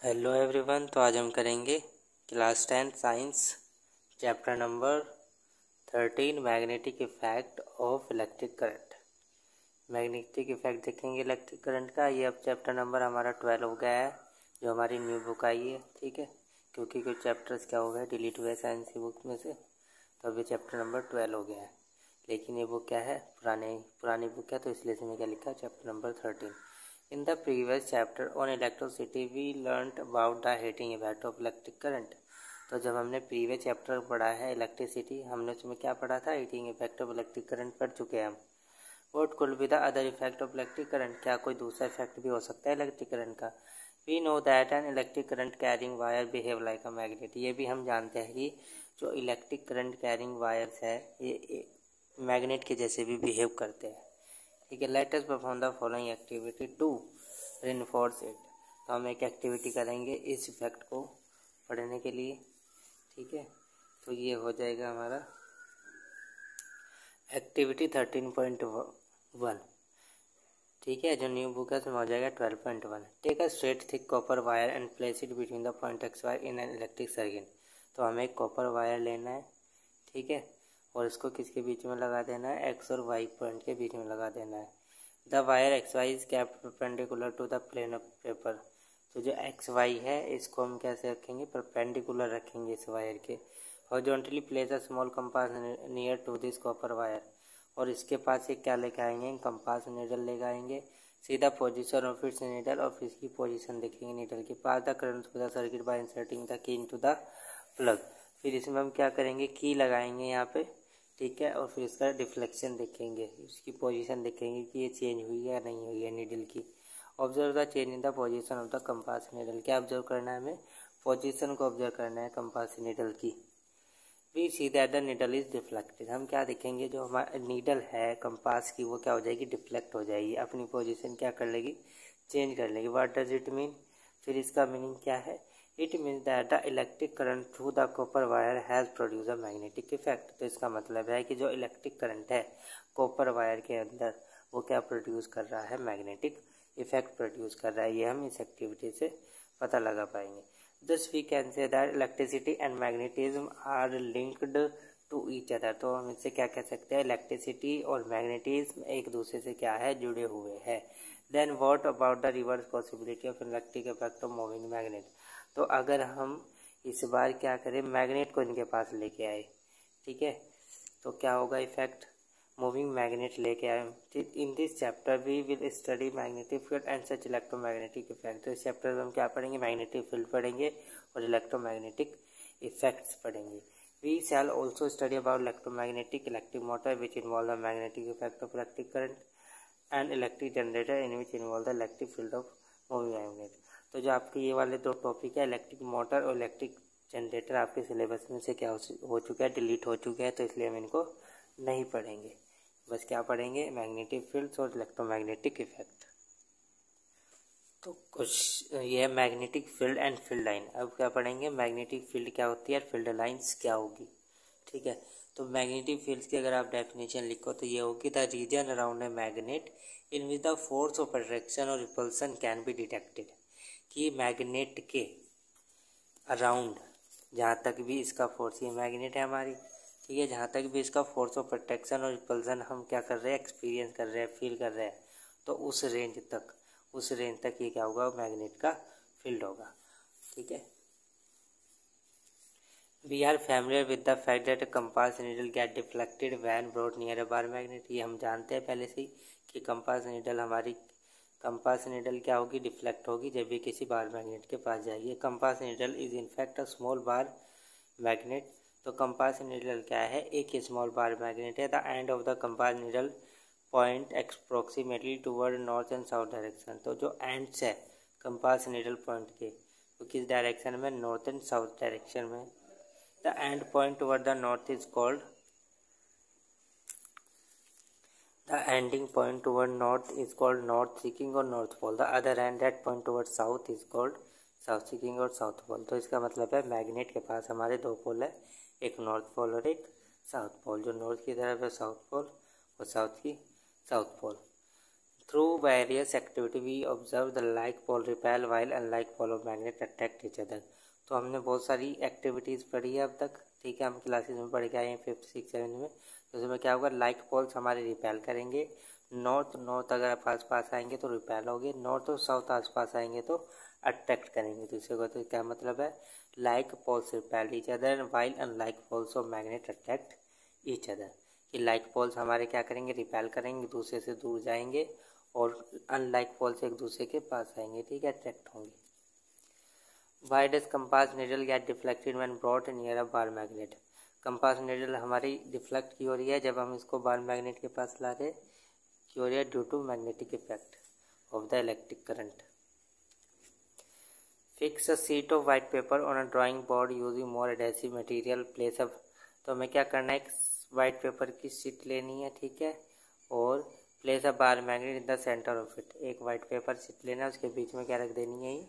Hello everyone. तो आज हम करेंगे class 10 science chapter number 13 magnetic effect of electric current. Magnetic effect देखेंगे इलेक्ट्रिक करंट का। ये अब चैप्टर नंबर हमारा 12 हो गया है, जो हमारी न्यू बुक आई है। ठीक है, क्योंकि कुछ चैप्टर्स क्या हो गए, डिलीट हुए साइंस की बुक में से, तो अभी चैप्टर नंबर 12 हो गया है। लेकिन ये बुक क्या है, पुरानी बुक है, तो इसलिए इसमें क्या लिखा है, chapter number 13। In the previous chapter on electricity, we learnt about the heating effect of electric current। तो जब हमने प्रीवियस चैप्टर पढ़ा है इलेक्ट्रिसिटी, हमने उसमें क्या पढ़ा था, heating effect of electric current पढ़ चुके हैं हम। What could be the other effect of electric current? क्या कोई दूसरा इफेक्ट भी हो सकता है इलेक्ट्रिक करंट का? We know that an electric current carrying wire behave like a magnet। ये भी हम जानते हैं कि जो इलेक्ट्रिक करंट कैरिंग वायर्स है ये मैग्नेट के जैसे भी बिहेव करते हैं। ठीक है, let us perform the following activity to reinforce it. तो हम एक एक्टिविटी करेंगे इस इफेक्ट को पढ़ने के लिए। ठीक है, तो ये हो जाएगा हमारा एक्टिविटी 13.1। ठीक है, जो न्यू बुक है उसमें हो जाएगा 12.1। Take a straight thick copper wire and place it between the point X Y in an electric circuit. तो हमें एक कॉपर वायर लेना है, ठीक है, और इसको किसके बीच में लगा देना है, एक्स और वाई पॉइंट के बीच में लगा देना है। The wire X Y is kept perpendicular to the plane of paper. तो जो एक्स वाई है इसको हम कैसे रखेंगे, परपेंडिकुलर रखेंगे इस वायर के। Horizontally place a small compass near to this copper wire. और इसके पास एक क्या लेके आएंगे, कंपास नीडल लेके आएंगे। सीधा पोजीशन ऑफ इट्स नीडल और फिर इसकी पोजीशन देखेंगे नीडल के पास। The current through the circuit by inserting the key into the plug. फिर इसमें हम क्या करेंगे, की लगाएंगे यहाँ पे, ठीक है, और फिर इसका डिफ्लेक्शन देखेंगे, इसकी पोजीशन देखेंगे कि ये चेंज हुई है या नहीं हुई है नीडल की। Observe the change in the position of the compass needle. क्या ऑब्जर्व करना है हमें, पोजीशन को ऑब्जर्व करना है कंपास नीडल की। We see that the needle is deflected. हम क्या देखेंगे, जो हमारा नीडल है कंपास की वो क्या हो जाएगी, डिफ्लेक्ट हो जाएगी, अपनी पोजीशन क्या कर लेगी, चेंज कर लेगी। व्हाट डज इट मीन, फिर इसका मीनिंग क्या है, it means that the electric current through the copper wire has produce a magnetic effect. तो इसका मतलब है कि जो इलेक्ट्रिक करंट है कॉपर वायर के अंदर वो क्या प्रोड्यूस कर रहा है, मैग्नेटिक इफेक्ट प्रोड्यूस कर रहा है। ये हम इस एक्टिविटी से पता लगा पाएंगे। Thus we can say that electricity and magnetism are linked to each other। तो हम इससे क्या कह सकते हैं, इलेक्ट्रिसिटी और मैग्नेटिज्म एक दूसरे से क्या है, जुड़े हुए हैं। Then what about the reverse possibility of electric effect of moving magnet? तो अगर हम इस बार क्या करें, मैग्नेट को इनके पास लेके आए, ठीक है, तो क्या होगा इफेक्ट, मूविंग मैग्नेट लेके आए। In this chapter we will study magnetic field and such electromagnetic effect. तो इस चैप्टर में हम क्या पढ़ेंगे, मैग्नेटिक फील्ड पढ़ेंगे और इलेक्ट्रोमैग्नेटिक इफेक्ट्स पढ़ेंगे। We shall also study about electromagnetic electric motor which involve the magnetic effect of electric current and electric generator in which involve the electric field of moving magnet. तो जो आपके ये वाले दो topic है, electric motor और electric generator, आपके syllabus में से क्या हो चुका है, डिलीट हो चुके हैं, तो इसलिए हम इनको नहीं पढ़ेंगे। बस क्या पढ़ेंगे, मैग्नेटिक फील्ड्स और इलेक्ट्रोमैग्नेटिक इफेक्ट। तो कुछ ये है magnetic field and field line. अब क्या पढ़ेंगे, मैग्नेटिक फील्ड क्या होती है, फील्ड लाइंस क्या होगी। ठीक है, तो मैग्नेटिक फील्ड्स की अगर आप डेफिनेशन लिखो तो ये होगी, the region around a magnet in which the force of attraction और रिपल्सन कैन बी डिटेक्टेड। कि मैग्नेट के अराउंड जहाँ तक भी इसका फोर्स, ये मैग्नेट है हमारी, ठीक है, जहाँ तक भी इसका फोर्स ऑफ अट्रैक्शन और रिपल्सन हम क्या कर रहे हैं, एक्सपीरियंस कर रहे हैं, फील कर रहे हैं, तो उस रेंज तक ये क्या होगा, मैग्नेट का फील्ड होगा। ठीक है, we are familiar with the fact that compass needle get deflected when brought near a bar magnet. ये हम जानते हैं पहले से ही कि कंपास नीडल क्या होगी, डिफ्लेक्ट होगी जब भी किसी बार मैग्नेट के पास जाएगी। Compass needle is in fact a small bar magnet. तो कंपास नीडल क्या है, एक स्मॉल बार मैग्नेट है। The end of the compass needle point approximately toward north and south direction. तो जो एंड्स है कंपास नीडल पॉइंट के, तो किस डायरेक्शन में, नॉर्थ एंड साउथ डायरेक्शन में। The end point toward the north is called, the ending point toward north is called north seeking और north pole। the other end that point toward south is called south seeking और south pole। तो इसका मतलब है magnet के पास हमारे दो पोल है, एक नॉर्थ पोल और एक साउथ पोल। जो नॉर्थ की तरफ है साउथ पोल और साउथ की south pole. Through various activity we observe the like pole repel while unlike pole of magnet attract each other. तो हमने बहुत सारी एक्टिविटीज़ पढ़ी है अब तक, ठीक है, हम क्लासेस में पढ़ के आए हैं 5th 6th 7th में। तो उसमें क्या होगा, लाइक पोल्स हमारे रिपेल करेंगे, नॉर्थ नॉर्थ अगर आस पास आएंगे तो रिपेल होंगे, नॉर्थ और साउथ आस पास आएंगे तो अट्रैक्ट करेंगे दूसरे को। तो क्या मतलब है, like poles repel each other while unlike poles of magnet attract each other. कि लाइक पोल्स हमारे क्या करेंगे, रिपेल करेंगे, दूसरे से दूर जाएंगे, और अनलाइक पोल्स एक दूसरे के पास आएंगे, ठीक है, अट्रैक्ट होंगे। Why does compass needle get deflected when brought near a bar magnet. Compass needle हमारी डिफ्लेक्ट क्यों हो रही है जब हम इसको बार मैग्नेट के पास ला रहे, क्यों हो रही है, due to magnetic effect of the electric current. Fix a sheet of white paper on a drawing board using more adhesive material, place up. तो हमें क्या करना है, एक वाइट पेपर की शीट लेनी है, ठीक है, और place a bar magnet in the centre of it. एक वाइट पेपर शीट लेना है, उसके बीच में क्या रख देनी है, ये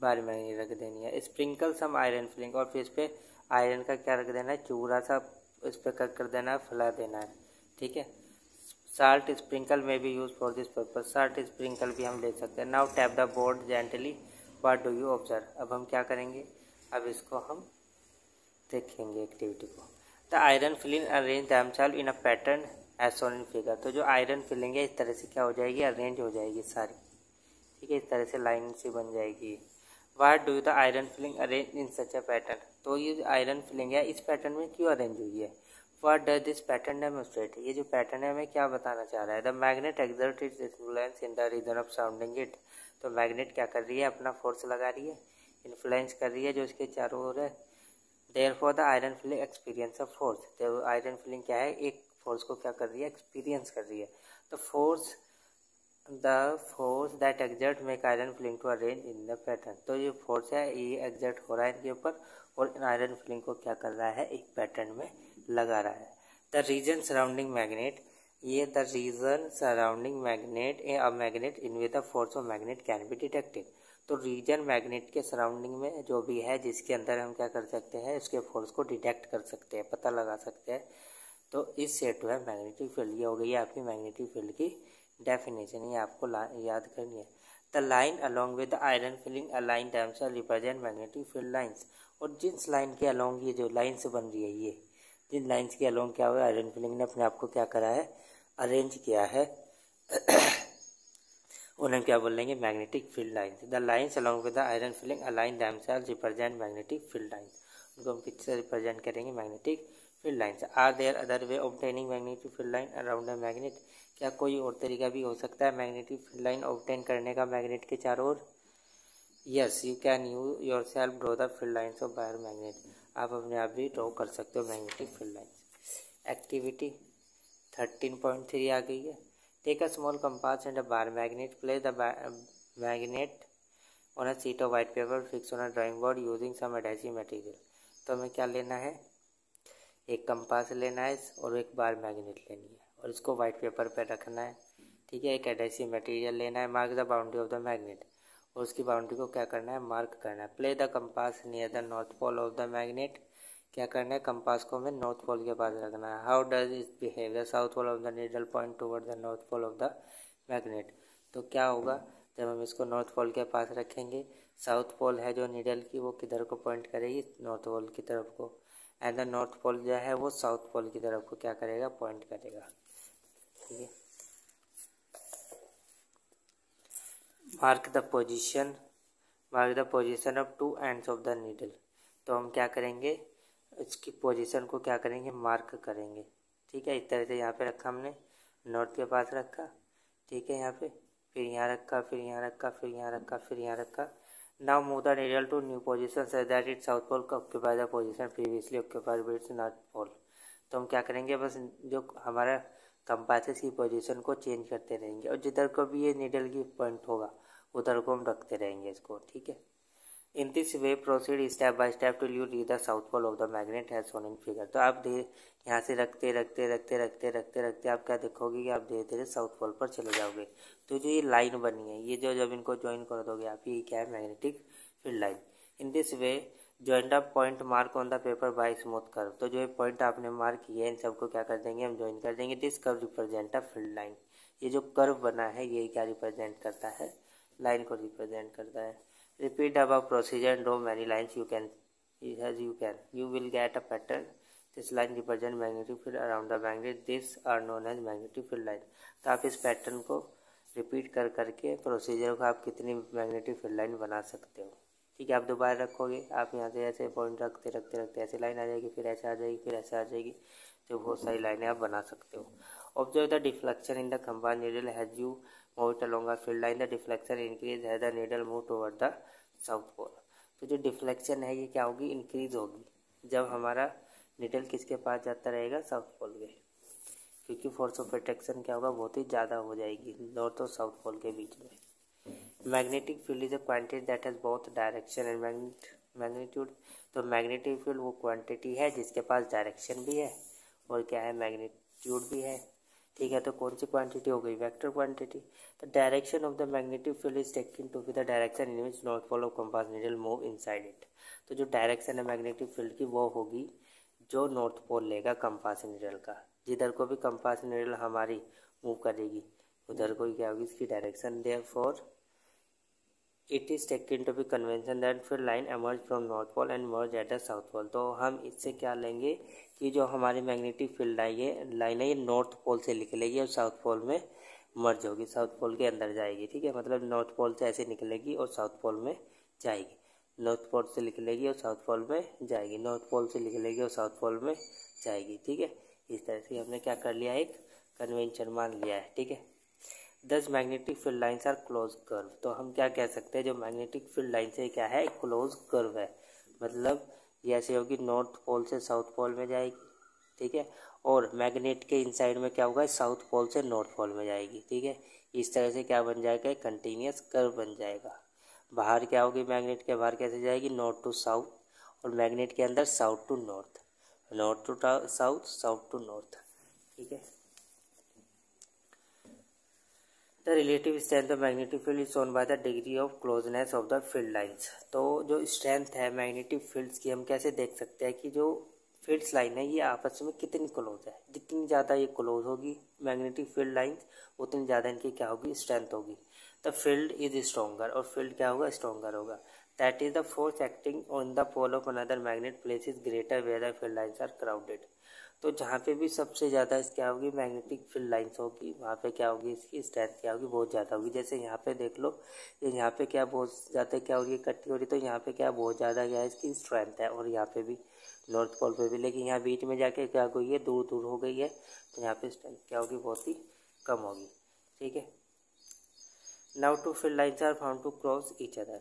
बार मैग्नेट रख देनी है। स्प्रिंकल सम आयरन फिलिंग, और फिर इस पर आयरन का क्या रख देना है, चूरा सा इस पर कर देना है, फैला देना है, ठीक है। साल्ट स्प्रिंकल में भी use for this purpose, salt sprinkle भी हम ले सकते हैं। Now tap the board gently, what do you observe. अब हम क्या करेंगे, अब इसको हम देखेंगे एक्टिविटी को। The iron filing arrange themselves in a pattern as shown in figure. तो जो आयरन फिलिंग है इस तरह से क्या हो जाएगी, अरेंज हो जाएगी सारी, ठीक है, इस तरह से लाइन से बन जाएगी। What do the iron filing arrange in such a pattern. तो ये आयरन फिलिंग है इस पैटर्न में क्यों अरेंज हुई है। What does this pattern demonstrate, ये जो पैटर्न है हमें क्या बताना चाह रहा है। The magnet exert its influence in the region of surrounding it. तो मैग्नेट क्या कर रही है, अपना फोर्स लगा रही है, इन्फ्लुएंस कर रही है जो इसके चारों ओर है। Therefore the iron filling experience of force. तो आयरन फिलिंग क्या है, एक फोर्स को क्या कर रही है, एक्सपीरियंस कर रही है। The force that exert make iron filing to arrange in the pattern. तो ये फोर्स है, ये एक्सर्ट हो रहा है इनके ऊपर, और इन आयरन फिलिंग को क्या कर रहा है, एक पैटर्न में लगा रहा है। द रीजन सराउंडिंग मैग्नेट, ये the region surrounding magnet a magnet in with the force of magnet can be detected. तो रीजन मैग्नेट के सराउंडिंग में जो भी है जिसके अंदर हम क्या कर सकते हैं, उसके फोर्स को डिटेक्ट कर सकते हैं, पता लगा सकते हैं। तो इस सेट है मैग्नेटिक फील्ड। ये हो गई आपकी मैग्नेटिक फील्ड की डेफिनेशन, ये आपको याद करनी है। The line along with the iron filing align themselves represent magnetic field lines. और जिस लाइन के अलॉन्ग ये जो लाइन्स बन रही है, ये जिन लाइन्स के अलॉन्ग क्या हुआ, आयरन फिलिंग ने अपने आप को क्या करा है, अरेंज किया है उन्हें क्या बोलेंगे, magnetic field lines. The lines along with the iron filing align themselves represent magnetic field lines. उनको हम किससे रिप्रेजेंट करेंगे, magnetic field lines. Are there other way obtaining magnetic field line around a magnet. क्या कोई और तरीका भी हो सकता है मैग्नेटिक फील्ड लाइन ऑब्टेन करने का मैग्नेट के चारों ओर। Yes, you can you yourself draw the field lines of bar magnet. आप अपने आप भी ड्रॉ कर सकते हो मैग्नेटिक फील्ड लाइन्स। एक्टिविटी 13.3 आ गई है। Take a small compass and a bar magnet, place the magnet on a sheet of white paper, fix on a drawing board using some adhesive material. तो हमें क्या लेना है, एक कंपास लेना है और एक बार मैग्नेट लेनी है, और इसको वाइट पेपर पर रखना है, ठीक है। एक एडहेसिव मटेरियल लेना है, mark the boundary of the magnet, और उसकी बाउंड्री को क्या करना है, मार्क करना है। Play the compass near the north pole of the magnet. क्या करना है, कंपास को हमें नॉर्थ पोल के पास रखना है। How does it behave, the south pole of the needle point toward the north pole of the magnet. तो क्या होगा, जब हम इसको नॉर्थ पोल के पास रखेंगे, साउथ पोल है जो नीडल की, वो किधर को पॉइंट करेगी, नॉर्थ पोल की तरफ को, एंड द नॉर्थ पोल जो है वो साउथ पोल की तरफ को क्या करेगा, पॉइंट करेगा, ठीक है। Mark the position of two ends of the needle. तो हम क्या करेंगे, इसकी पोजीशन को क्या करेंगे, मार्क करेंगे, ठीक है। इस तरह से यहाँ पे रखा हमने, नॉर्थ के पास रखा, ठीक है, यहाँ पे, फिर यहाँ रखा, फिर यहाँ रखा, फिर यहाँ रखा, फिर यहाँ रखा। Now move the needle to new position such that it south pole occupy the position previously occupied by its north pole. तो हम क्या करेंगे, बस जो हमारा कंपास की पोजीशन को चेंज करते रहेंगे, और जिधर को भी ये नीडल की पॉइंट होगा उधर को हम रखते रहेंगे इसको, ठीक है। In this way proceed step by step till you reach the south pole of the magnet has shown in figure. तो आप यहाँ से रखते रखते रखते रखते रखते रखते आप क्या देखोगे कि आप धीरे धीरे साउथ पोल पर चले जाओगे। तो जो ये लाइन बनी है, ये जो जब इनको ज्वाइन कर दोगे आप, ये क्या है, magnetic field line. In this way joint up point mark on the paper bye smooth curve. तो जो ये पॉइंट आपने मार्क किए हैं इन सबको क्या कर देंगे, हम ज्वाइन कर देंगे। This curve represent a field line. ये जो कर्व बना है ये क्या रिप्रेजेंट करता है, लाइन को रिप्रेजेंट करता है। Repeat above procedure and draw many lines you will get a pattern. This line represent magnetic field around the magnet. These are known as magnetic field line. तो आप इस पैटर्न को repeat कर करके procedure को आप कितनी मैग्नेटिक फील्ड लाइन बना सकते हो। ठीक है, आप दोबारा रखोगे, आप यहाँ से ऐसे पॉइंट रखते रखते रखते ऐसे लाइन आ जाएगी, फिर ऐसे आ जाएगी, फिर ऐसे आ जाएगी, तो बहुत सारी लाइनें आप बना सकते हो। Observe the deflection in the compass needle has you move it along a field line. The deflection increase has the needle move toward the south pole. तो जो डिफ्लेक्शन है ये क्या होगी, इंक्रीज होगी जब हमारा नीडल किसके पास जाता रहेगा, साउथ पोल के, क्योंकि फोर्स ऑफ अट्रैक्शन क्या होगा, बहुत ही ज़्यादा हो जाएगी नॉर्थ और साउथ पोल के बीच में। Magnetic field is a quantity that has both direction and magnitude. तो मैग्नेटिक फील्ड वो क्वांटिटी है जिसके पास डायरेक्शन भी है और क्या है, मैग्नीट्यूड भी है। ठीक है, तो कौन सी क्वांटिटी हो गई, vector quantity. The direction of the magnetic field is taken to be the direction in which north pole of compass needle move inside it. तो जो डायरेक्शन है मैग्नेटिक फील्ड की वो होगी जो नॉर्थ पोल लेगा कंपास नीडल का। जिधर को भी कंपास नीडल हमारी मूव करेगी उधर को क्या होगी इसकी direction. Therefore it is taken to be convention that field line emerge from north pole and merge at the south pole. तो हम इससे क्या लेंगे कि जो हमारी मैग्नेटिक फील्ड लाइन है ये नॉर्थ पोल से निकलेगी और साउथ पोल में मर्ज होगी, साउथ पोल के अंदर जाएगी। ठीक है, मतलब नॉर्थ पोल से ऐसे निकलेगी और साउथ पोल में जाएगी, नॉर्थ पोल से निकलेगी और साउथ पोल में जाएगी, नॉर्थ पोल से निकलेगी और साउथ पोल में जाएगी। ठीक है, इस तरह से हमने क्या कर लिया, एक कन्वेंशन मान लिया है। ठीक है, 10 magnetic field lines are close curve. तो हम क्या कह सकते हैं, जो मैग्नेटिक फील्ड लाइन से क्या है, क्लोज कर्व है, मतलब ये ऐसे होगी नॉर्थ पोल से साउथ पोल में जाएगी। ठीक है, और मैग्नेट के इनसाइड में क्या होगा, साउथ पोल से नॉर्थ पोल में जाएगी। ठीक है, इस तरह से क्या बन जाएगा, कंटिन्यूस कर्व बन जाएगा। बाहर क्या होगी, मैग्नेट के बाहर कैसे जाएगी, नॉर्थ टू साउथ, और मैग्नेट के अंदर south to north, north to south, south to north. ठीक है, the relative strength of magnetic field is shown by the degree of closeness of the field lines. तो जो स्ट्रेंथ है magnetic fields की हम कैसे देख सकते हैं कि जो फील्ड्स लाइन है ये आपस में कितनी क्लोज है। जितनी ज़्यादा ये क्लोज होगी मैग्नेटिक फील्ड लाइन्स उतनी ज़्यादा इनकी क्या होगी, स्ट्रेंथ होगी। द फील्ड इज स्ट्रॉन्गर, और फील्ड क्या होगा, स्ट्रॉन्गर होगा। That is the force acting on the pole of another magnet place is greater where the field lines are crowded. तो जहाँ पे भी सबसे ज़्यादा क्या होगी, मैग्नेटिक फील्ड लाइन्स होगी, वहाँ पे क्या होगी, इसकी स्ट्रेंथ क्या होगी, बहुत ज़्यादा होगी। जैसे यहाँ पे देख लो, ये यहाँ पे क्या बहुत ज़्यादा क्या हो रही है, इकट्ठी हो रही, तो यहाँ पे क्या बहुत ज़्यादा क्या है, इसकी स्ट्रेंथ है। और यहाँ पे भी नॉर्थ पोल पे भी, लेकिन यहाँ बीच में जाके क्या हो गई है, दूर दूर हो गई है, तो यहाँ पे स्ट्रेंथ क्या होगी, बहुत ही कम होगी। ठीक है, now two field lines are found to cross each other.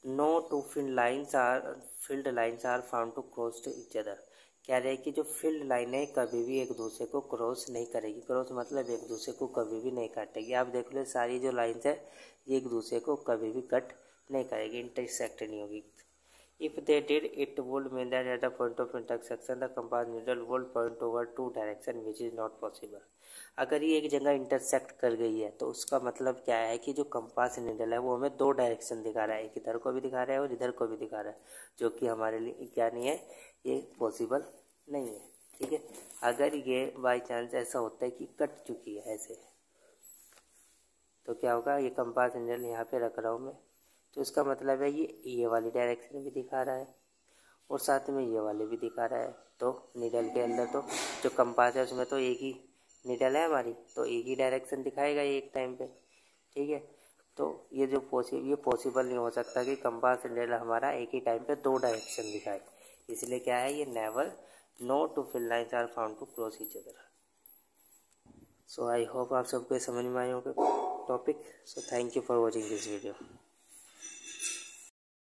No two field lines are found to cross to each other. कह रहे हैं कि जो फील्ड लाइनें कभी भी एक दूसरे को क्रॉस नहीं करेगी। क्रॉस मतलब एक दूसरे को कभी भी नहीं काटेगी। आप देख लो सारी जो लाइन्स है ये एक दूसरे को कभी भी कट नहीं करेगी, इंटरसेक्ट नहीं होगी। If they did it would mean that at the point of intersection the compass needle would point over two direction which is not possible. अगर ये एक जगह इंटरसेक्ट कर गई है तो उसका मतलब क्या है कि जो कंपास नीडल है वो हमें दो डायरेक्शन दिखा रहा है, एक इधर को भी दिखा रहा है और इधर को भी दिखा रहा है, जो कि हमारे लिए क्या नहीं है, ये पॉसिबल नहीं है। ठीक है, अगर ये बाई चांस ऐसा होता है कि कट चुकी है ऐसे, तो क्या होगा, ये कंपास नीडल यहाँ पे रख रहा हूँ मैं, तो इसका मतलब है ये वाली डायरेक्शन भी दिखा रहा है और साथ में ये वाले भी दिखा रहा है। तो नीडल के अंदर तो जो कंपास है उसमें तो एक ही नीडल है हमारी, तो एक ही डायरेक्शन दिखाएगा ये एक टाइम पे। ठीक है, तो ये पॉसिबल नहीं हो सकता कि कंपास नीडल हमारा एक ही टाइम पे दो डायरेक्शन दिखाए। इसलिए क्या है, ये never no two field lines are found to cross each other. So I hope आप सबको समझ में आए होंगे topic. So thank you for watching this video.